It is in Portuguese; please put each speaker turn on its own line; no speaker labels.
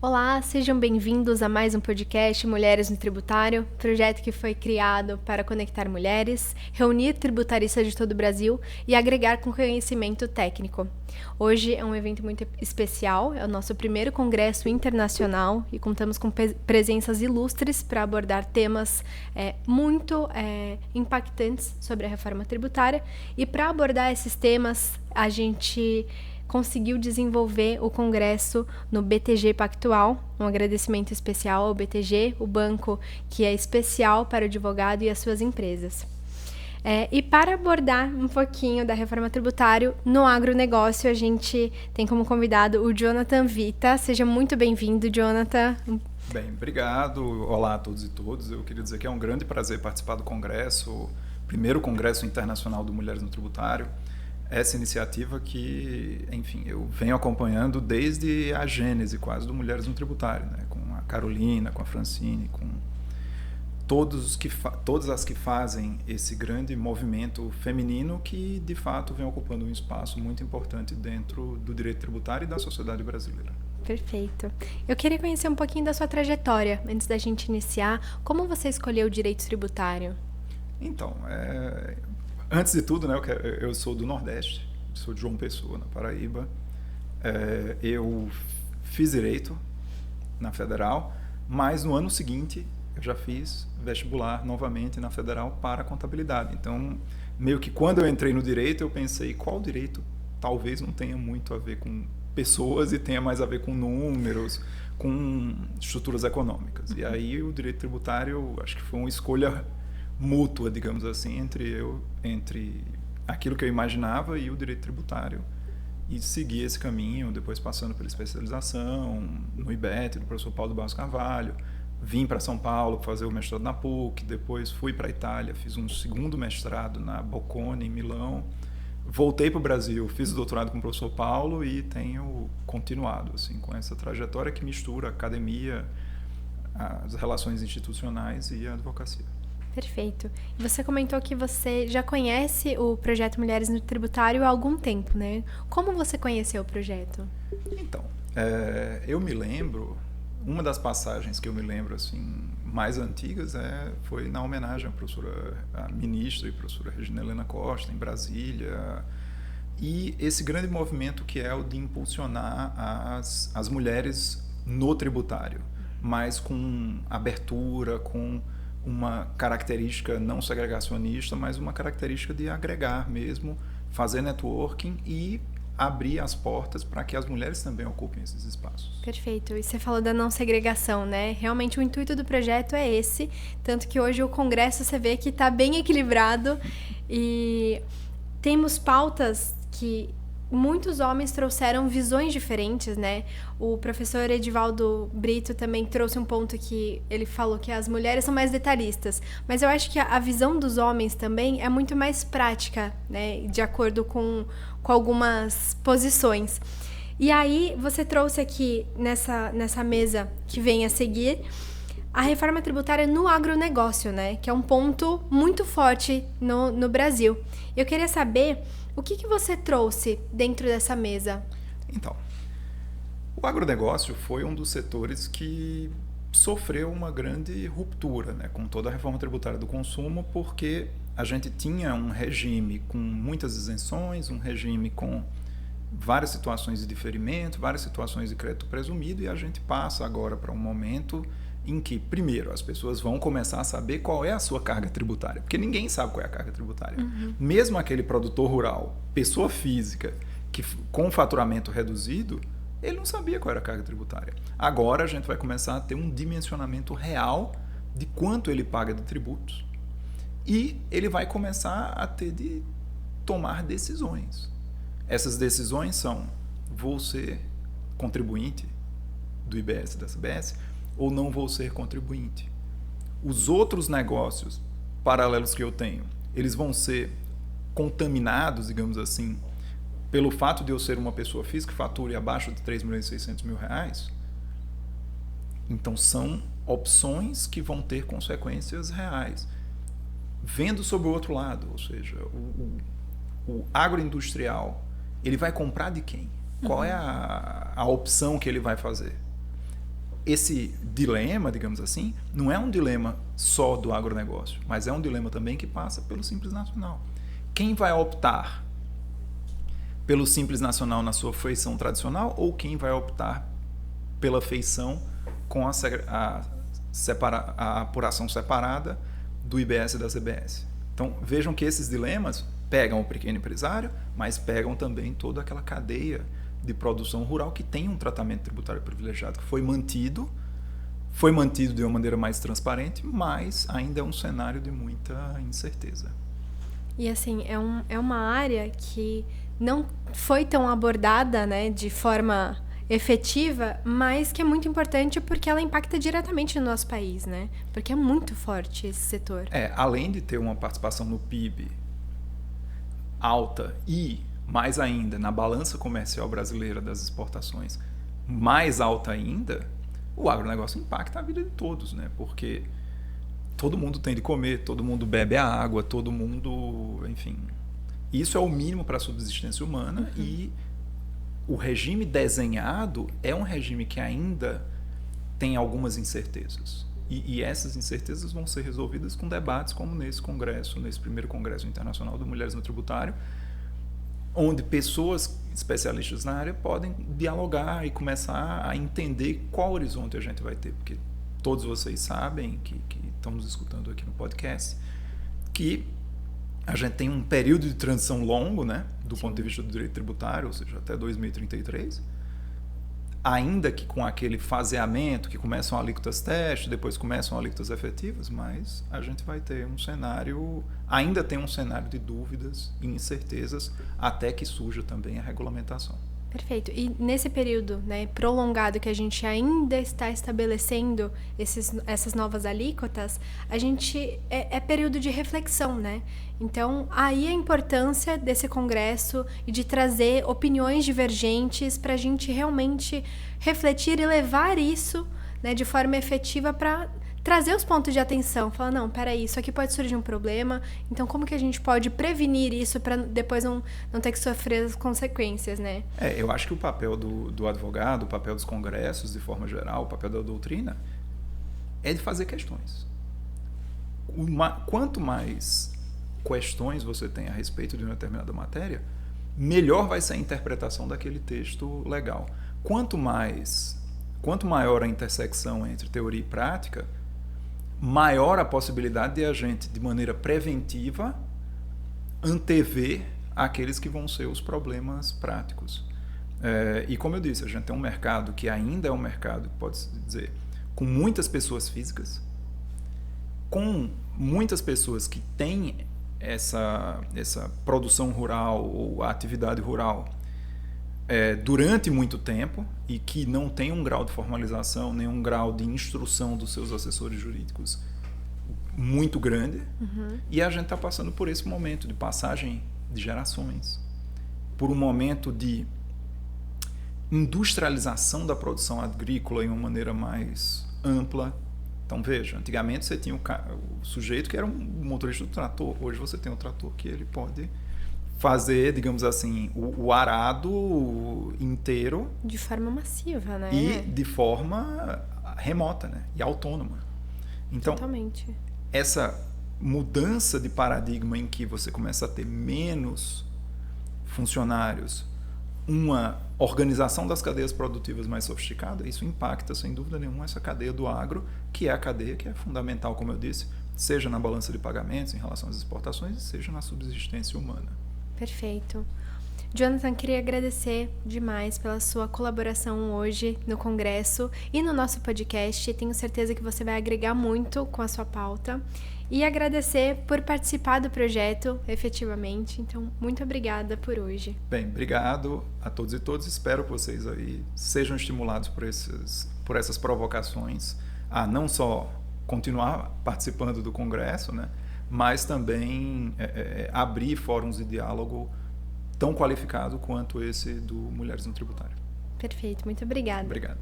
Olá, sejam bem-vindos a mais um podcast Mulheres no Tributário, projeto que foi criado para conectar mulheres, reunir tributaristas de todo o Brasil e agregar com conhecimento técnico. Hoje é um evento muito especial, é o nosso primeiro congresso internacional e contamos com presenças ilustres para abordar temas muito impactantes sobre a reforma tributária. E para abordar esses temas, a gente conseguiu desenvolver o congresso no BTG Pactual, um agradecimento especial ao BTG, o banco que é especial para o advogado e as suas empresas. E para abordar um pouquinho da reforma tributária no agronegócio, a gente tem como convidado o Jonathan Vita. Seja muito bem-vindo, Jonathan.
Bem, obrigado. Olá a todos e todas. Eu queria dizer que é um grande prazer participar do congresso, o primeiro congresso internacional do Mulheres no Tributário. Essa iniciativa que, enfim, eu venho acompanhando desde a gênese quase do Mulheres no Tributário, né? Com a Carolina, com a Francine, com todas as que fazem esse grande movimento feminino que, de fato, vem ocupando um espaço muito importante dentro do direito tributário e da sociedade brasileira.
Perfeito. Eu queria conhecer um pouquinho da sua trajetória, antes da gente iniciar. Como você escolheu o direito tributário?
Então, antes de tudo, né, eu sou do Nordeste, sou de João Pessoa, na Paraíba. Eu fiz Direito na Federal, mas no ano seguinte eu já fiz vestibular novamente na Federal para Contabilidade. Então, meio que quando eu entrei no Direito, eu pensei, qual direito talvez não tenha muito a ver com pessoas e tenha mais a ver com números, com estruturas econômicas. E aí o Direito Tributário, acho que foi uma escolha mútua, digamos assim, entre aquilo que eu imaginava e o direito tributário, e seguir esse caminho, depois passando pela especialização no IBET do professor Paulo Barros Carvalho, vim para São Paulo fazer o mestrado na PUC, depois fui para a Itália, fiz um segundo mestrado na Bocconi, em Milão, voltei para o Brasil, fiz o doutorado com o professor Paulo e tenho continuado assim, com essa trajetória que mistura a academia, as relações institucionais e a advocacia.
Perfeito. Você comentou que você já conhece o projeto Mulheres no Tributário há algum tempo, né? Como você conheceu o projeto?
Então, eu me lembro, uma das passagens que eu me lembro assim mais antigas foi na homenagem à ministra e professora Regina Helena Costa, em Brasília, e esse grande movimento que é o de impulsionar as mulheres no tributário, mas com abertura, com uma característica não segregacionista, mas uma característica de agregar mesmo, fazer networking e abrir as portas para que as mulheres também ocupem esses espaços.
Perfeito. E você falou da não segregação, né? Realmente o intuito do projeto é esse, tanto que hoje o Congresso você vê que está bem equilibrado e temos pautas que muitos homens trouxeram visões diferentes, né? O professor Edivaldo Brito também trouxe um ponto que ele falou que as mulheres são mais detalhistas, mas eu acho que a visão dos homens também é muito mais prática, né? De acordo com algumas posições. E aí você trouxe aqui nessa mesa que vem a seguir a reforma tributária no agronegócio, né? Que é um ponto muito forte no Brasil. Eu queria saber o que você trouxe dentro dessa mesa?
Então, o agronegócio foi um dos setores que sofreu uma grande ruptura, né, com toda a reforma tributária do consumo, porque a gente tinha um regime com muitas isenções, um regime com várias situações de diferimento, várias situações de crédito presumido, e a gente passa agora para um momento em que, primeiro, as pessoas vão começar a saber qual é a sua carga tributária, porque ninguém sabe qual é a carga tributária. Uhum. Mesmo aquele produtor rural, pessoa física, que com faturamento reduzido, ele não sabia qual era a carga tributária. Agora a gente vai começar a ter um dimensionamento real de quanto ele paga de tributos e ele vai começar a ter de tomar decisões. Essas decisões são: vou ser contribuinte do IBS e da CBS ou não vou ser contribuinte? Os outros negócios paralelos que eu tenho, eles vão ser contaminados, digamos assim, pelo fato de eu ser uma pessoa física que fature abaixo de 3.600.000 reais? Então são opções que vão ter consequências reais. Vendo sobre o outro lado, ou seja, o agroindustrial, ele vai comprar de quem? Qual é a opção que ele vai fazer? esse dilema, digamos assim, não é um dilema só do agronegócio, mas é um dilema também que passa pelo Simples Nacional. Quem vai optar pelo Simples Nacional na sua feição tradicional ou quem vai optar pela feição com a apuração separada do IBS e da CBS? Então, vejam que esses dilemas pegam o pequeno empresário, mas pegam também toda aquela cadeia de produção rural que tem um tratamento tributário privilegiado, que foi mantido de uma maneira mais transparente, mas ainda é um cenário de muita incerteza.
E assim, é uma área que não foi tão abordada, né, de forma efetiva, mas que é muito importante porque ela impacta diretamente no nosso país, né? Porque é muito forte esse setor.
Além de ter uma participação no PIB alta e, mais ainda, na balança comercial brasileira das exportações mais alta ainda, o agronegócio impacta a vida de todos, né? Porque todo mundo tem de comer, todo mundo bebe a água, todo mundo, enfim. Isso é o mínimo para a subsistência humana. E o regime desenhado é um regime que ainda tem algumas incertezas. E essas incertezas vão ser resolvidas com debates como nesse congresso, nesse primeiro Congresso Internacional de Mulheres no Tributário, onde pessoas especialistas na área podem dialogar e começar a entender qual horizonte a gente vai ter. Porque todos vocês sabem, que estão nos escutando aqui no podcast, que a gente tem um período de transição longo, né, do ponto de vista do direito tributário, ou seja, até 2033, ainda que com aquele faseamento que começam alíquotas teste, depois começam alíquotas efetivas, mas a gente vai ter um cenário, ainda tem um cenário de dúvidas e incertezas até que surja também a regulamentação.
Perfeito. E nesse período, né, prolongado que a gente ainda está estabelecendo essas novas alíquotas, a gente é período de reflexão, né? Então, aí a importância desse congresso e de trazer opiniões divergentes para a gente realmente refletir e levar isso, né, de forma efetiva para trazer os pontos de atenção. Falar, não, peraí, isso aqui pode surgir um problema, então como que a gente pode prevenir isso para depois não ter que sofrer as consequências, né?
Eu acho que o papel do advogado, o papel dos congressos, de forma geral, o papel da doutrina, é de fazer questões. Quanto mais questões você tem a respeito de uma determinada matéria, melhor vai ser a interpretação daquele texto legal. Quanto maior a intersecção entre teoria e prática, maior a possibilidade de a gente, de maneira preventiva, antever aqueles que vão ser os problemas práticos. E como eu disse, a gente tem um mercado que ainda é um mercado, pode-se dizer, com muitas pessoas físicas, com muitas pessoas que têm essa produção rural ou a atividade rural durante muito tempo e que não tem um grau de formalização, nem um grau de instrução dos seus assessores jurídicos muito grande. E a gente está passando por esse momento de passagem de gerações, por um momento de industrialização da produção agrícola em uma maneira mais ampla. Então, veja, antigamente você tinha o sujeito que era um motorista do trator. Hoje você tem um trator que ele pode fazer, digamos assim, o arado inteiro.
De forma massiva, né?
E de forma remota, né? E autônoma. Então,
totalmente.
Essa mudança de paradigma em que você começa a ter menos funcionários, uma organização das cadeias produtivas mais sofisticada, isso impacta, sem dúvida nenhuma, essa cadeia do agro, que é a cadeia que é fundamental, como eu disse, seja na balança de pagamentos em relação às exportações, seja na subsistência humana.
Perfeito. Jonathan, queria agradecer demais pela sua colaboração hoje no Congresso e no nosso podcast. Tenho certeza que você vai agregar muito com a sua pauta. E agradecer por participar do projeto, efetivamente. Então, muito obrigada por hoje.
Bem, obrigado a todos e todas. Espero que vocês aí sejam estimulados por essas provocações a não só continuar participando do Congresso, né, mas também abrir fóruns de diálogo tão qualificado quanto esse do Mulheres no Tributário.
Perfeito, muito obrigada.
Obrigado.